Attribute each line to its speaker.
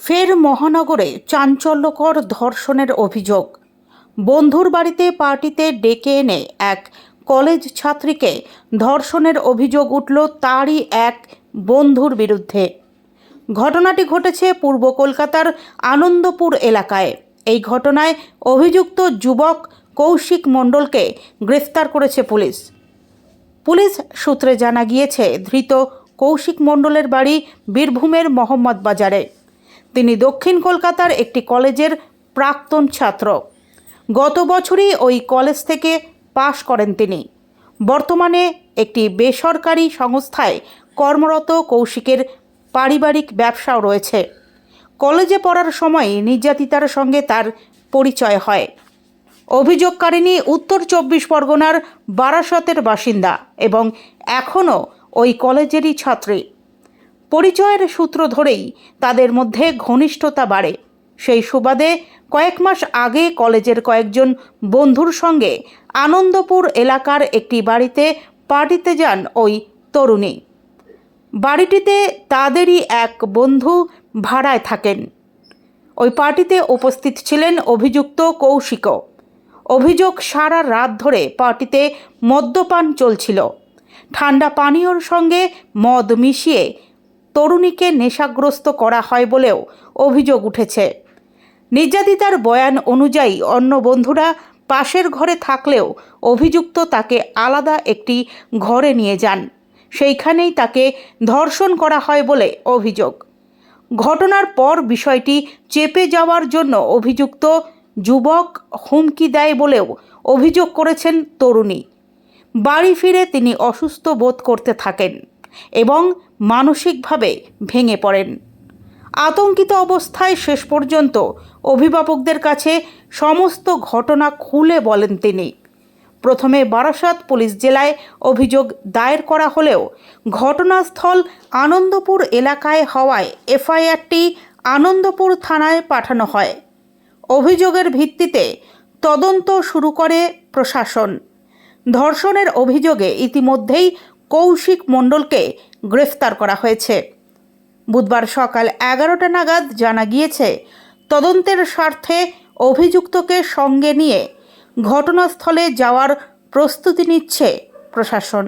Speaker 1: ফের মহানগরে চাঞ্চল্যকর ধর্ষণের অভিযোগ। বন্ধুর বাড়িতে পার্টিতে ডেকে এনে এক কলেজ ছাত্রীকে ধর্ষণের অভিযোগ উঠল তারই এক বন্ধুর বিরুদ্ধে। ঘটনাটি ঘটেছে পূর্ব কলকাতার আনন্দপুর এলাকায়। এই ঘটনায় অভিযুক্ত যুবক কৌশিক মণ্ডলকে গ্রেফতার করেছে পুলিশ। পুলিশ সূত্রে জানা গিয়েছে, ধৃত কৌশিক মণ্ডলের বাড়ি বীরভূমের মোহাম্মদ বাজারে। তিনি দক্ষিণ কলকাতার একটি কলেজের প্রাক্তন ছাত্র। গত বছরই ওই কলেজ থেকে পাশ করেন তিনি। বর্তমানে একটি বেসরকারি সংস্থায় কর্মরত কৌশিকের পারিবারিক ব্যবসাও রয়েছে। কলেজে পড়ার সময় নির্যাতিতার সঙ্গে তার পরিচয় হয়। অভিযোগকারিণী উত্তর 24 পরগনার বারাসতের বাসিন্দা এবং এখনও ওই কলেজেরই ছাত্রী। পরিচয়ের সূত্র ধরেই তাদের মধ্যে ঘনিষ্ঠতা বাড়ে। সেই সুবাদে কয়েক মাস আগে কলেজের কয়েকজন বন্ধুর সঙ্গে আনন্দপুর এলাকার একটি বাড়িতে পার্টিতে যান ওই তরুণী। বাড়িটিতে তাদেরই এক বন্ধু ভাড়ায় থাকেন। ওই পার্টিতে উপস্থিত ছিলেন অভিযুক্ত কৌশিকও। অভিযোগ, সারা রাত ধরে পার্টিতে মদ্যপান চলছিল। ঠান্ডা পানীয়র সঙ্গে মদ মিশিয়ে তরুণীকে নেশাগ্রস্ত করা হয় বলেও অভিযোগ উঠেছে। নির্যাতিতার বয়ান অনুযায়ী অন্য বন্ধুরা পাশের ঘরে থাকলেও অভিযুক্ত তাকে আলাদা একটি ঘরে নিয়ে যান। সেইখানেই তাকে ধর্ষণ করা হয় বলে অভিযোগ। ঘটনার পর বিষয়টি চেপে যাওয়ার জন্য অভিযুক্ত যুবক হুমকি দেয় বলেও অভিযোগ করেছেন তরুণী। বাড়ি ফিরে তিনি অসুস্থ বোধ করতে থাকেন এবং মানসিকভাবে ভেঙে পড়েন। আতঙ্কিত অবস্থায় শেষ পর্যন্ত অভিভাবকদের কাছে সমস্ত ঘটনা খুলে বলেন তিনি। প্রথমে বারাসত পুলিশ জেলায় অভিযোগ দায়ের করা হলেও ঘটনাস্থল আনন্দপুর এলাকায় হওয়ায় এফআইআরটি আনন্দপুর থানায় পাঠানো হয়। অভিযোগের ভিত্তিতে তদন্ত শুরু করে প্রশাসন। ধর্ষণের অভিযোগে ইতিমধ্যেই কৌশিক মণ্ডলকে গ্রেফতার করা হয়েছে। বুধবার সকাল 11টা নাগাদ জানা গিয়েছে, তদন্তের স্বার্থে অভিযুক্তকে সঙ্গে নিয়ে ঘটনাস্থলে যাওয়ার প্রস্তুতি নিচ্ছে প্রশাসন।